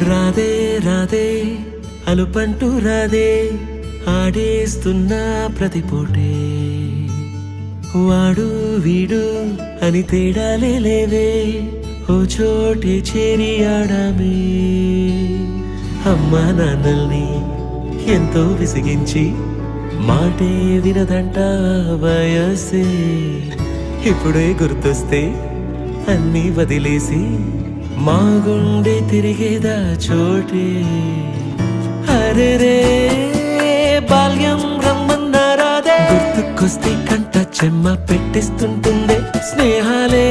రాదే రాదే అలుపంటూ రాదే ఆడేస్తున్నా ప్రతి పూటే వాడు వీడు అని తేడాలే లేవే ఓ చోటే చేరి ఆడామే అమ్మా నాన్నల్ని ఎంతో విసిగించి మాటే వినదంట వయసే ఇప్పుడే గుర్తొస్తే అన్నీ వదిలేసి మా గుండె తిరిగేదా చోటే అరే రే బాల్యం రమ్మన్నారాదే గుర్తుకొస్తే కంట చెమ్మ పెట్టిస్తుంటుందే స్నేహాలే